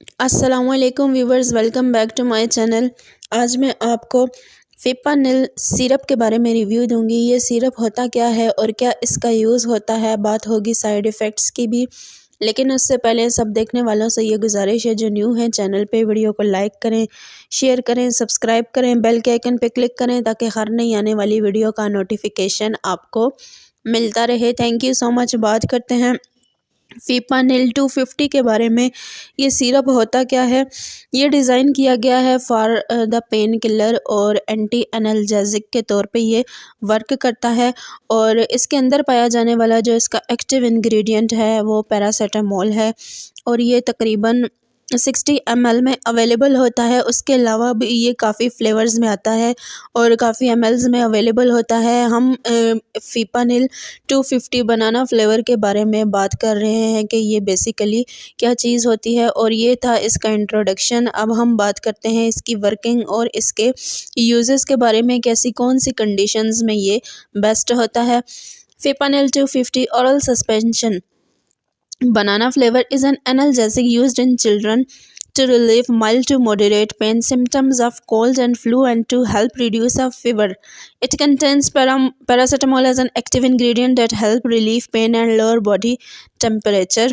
अस्सलाम वालेकुम viewers, welcome back to my channel. आज मैं आपको फिपानिल सिरप के बारे में रिव्यू दूंगी। ये सिरप होता क्या है और क्या इसका यूज़ होता है, बात होगी साइड इफ़ेक्ट्स की भी। लेकिन उससे पहले सब देखने वालों से ये गुजारिश है, जो न्यू है चैनल पे, वीडियो को लाइक करें, शेयर करें, सब्सक्राइब करें, बेल के आइकन पे क्लिक करें ताकि हर नई आने वाली वीडियो का नोटिफिकेशन आपको मिलता रहे। Thank you so much. बात करते हैं फिपानिल 250 के बारे में। ये सिरप होता क्या है? ये डिज़ाइन किया गया है फॉर द पेन किलर और एंटी एनाल्जेसिक के तौर पे ये वर्क करता है। और इसके अंदर पाया जाने वाला जो इसका एक्टिव इंग्रेडिएंट है वो पैरासीटामोल है, और ये तकरीबन 60 ml में अवेलेबल होता है। उसके अलावा भी ये काफ़ी फ्लेवर्स में आता है और काफ़ी mls में अवेलेबल होता है। हम फिपानिल 250 बनाना फ्लेवर के बारे में बात कर रहे हैं कि ये बेसिकली क्या चीज़ होती है, और ये था इसका इंट्रोडक्शन। अब हम बात करते हैं इसकी वर्किंग और इसके यूजेस के बारे में, कैसी कौन सी कंडीशंस में ये बेस्ट होता है। फिपानिल 250 oral suspension banana flavor is an analgesic used in children to relieve mild to moderate pain symptoms of cold and flu and to help reduce a fever. It contains paracetamol as an active ingredient that help relieve pain and lower body temperature.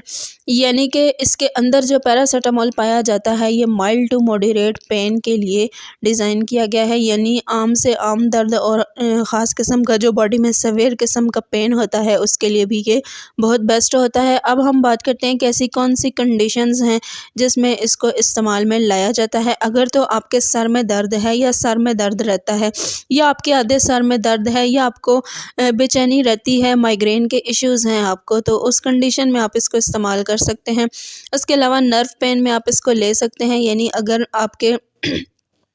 यानी कि इसके अंदर जो paracetamol पाया जाता है ये mild to moderate pen के लिए डिज़ाइन किया गया है। यानी आम से आम दर्द और ख़ास किस्म का जो बॉडी में सवेर किस्म का पेन होता है उसके लिए भी ये बहुत बेस्ट होता है। अब हम बात करते हैं कि ऐसी कौन सी कंडीशंस हैं जिसमें इसको इस्तेमाल में लाया जाता है। अगर तो आपके सर में दर्द है या सर में दर्द रहता है, या आपके आधे सर में दर्द है, या आपको बेचैनी रहती है, माइग्रेन के इश्यूज़ हैं आपको, तो उस कंडीशन में आप इसको इस्तेमाल कर सकते हैं। उसके अलावा नर्व पेन में आप इसको ले सकते हैं। यानी अगर आपके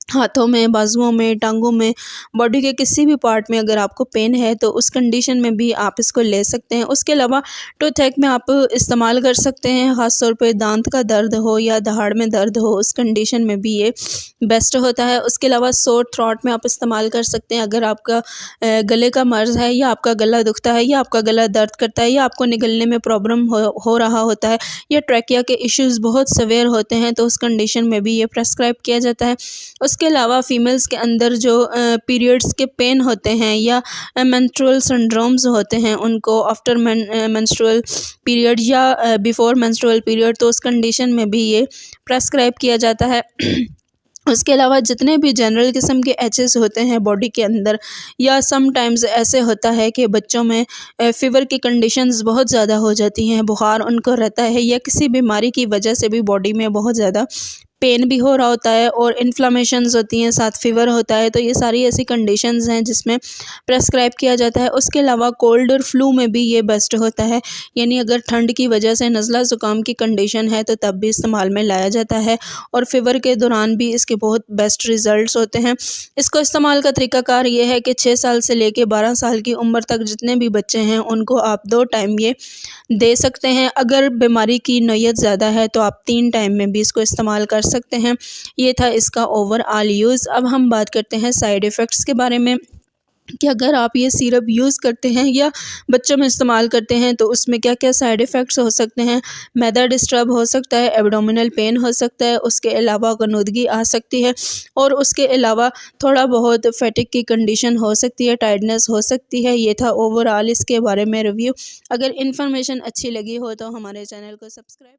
हाथों में, बाजुओं में, टांगों में, बॉडी के किसी भी पार्ट में अगर आपको पेन है तो उस कंडीशन में भी आप इसको ले सकते हैं। उसके अलावा टूथएक में आप इस्तेमाल कर सकते हैं, ख़ास तौर पे दांत का दर्द हो या दहाड़ में दर्द हो, उस कंडीशन में भी ये बेस्ट होता है। उसके अलावा सोर थ्रॉट में आप इस्तेमाल कर सकते हैं। अगर आपका गले का मर्ज़ है, या आपका गला दुखता है, या आपका गला दर्द करता है, या आपको निगलने में प्रॉब्लम हो रहा होता है, या ट्रैकिया के इश्यूज़ बहुत सवेयर होते हैं, तो उस कंडीशन में भी ये प्रेस्क्राइब किया जाता है। उसके अलावा फीमेल्स के अंदर जो पीरियड्स के पेन होते हैं या मेंस्ट्रुअल सिंड्रोम्स होते हैं, उनको आफ्टर मेंस्ट्रुअल पीरियड या बिफोर मेंस्ट्रुअल पीरियड, तो उस कंडीशन में भी ये प्रेस्क्राइब किया जाता है। उसके अलावा जितने भी जनरल किस्म के एचेस होते हैं बॉडी के अंदर, या सम टाइम्स ऐसे होता है कि बच्चों में फ़ीवर की कंडीशंस बहुत ज़्यादा हो जाती हैं, बुखार उनको रहता है, या किसी बीमारी की वजह से भी बॉडी में बहुत ज़्यादा पेन भी हो रहा होता है और इन्फ्लामेशंस होती हैं, साथ फीवर होता है, तो ये सारी ऐसी कंडीशंस हैं जिसमें प्रेस्क्राइब किया जाता है। उसके अलावा कोल्ड और फ्लू में भी ये बेस्ट होता है। यानी अगर ठंड की वजह से नज़ला ज़ुकाम की कंडीशन है तो तब भी इस्तेमाल में लाया जाता है, और फीवर के दौरान भी इसके बहुत बेस्ट रिज़ल्ट्स होते हैं। इसको इस्तेमाल का तरीक़ाकार ये है कि 6 साल से लेके 12 साल की उम्र तक जितने भी बच्चे हैं उनको आप 2 टाइम ये दे सकते हैं। अगर बीमारी की नौयत ज़्यादा है तो आप 3 टाइम में भी इसको इस्तेमाल कर सकते हैं। ये था इसका ओवरऑल यूज़। अब हम बात करते हैं साइड इफ़ेक्ट्स के बारे में कि अगर आप ये सिरप यूज़ करते हैं या बच्चों में इस्तेमाल करते हैं तो उसमें क्या क्या साइड इफ़ेक्ट्स हो सकते हैं। मैदा डिस्टर्ब हो सकता है, एब्डोमिनल पेन हो सकता है, उसके अलावा गनुदगी आ सकती है, और उसके अलावा थोड़ा बहुत फैटिक की कंडीशन हो सकती है, टायर्डनेस हो सकती है। ये था ओवरऑल इसके बारे में रिव्यू। अगर इन्फॉर्मेशन अच्छी लगी हो तो हमारे चैनल को सब्सक्राइब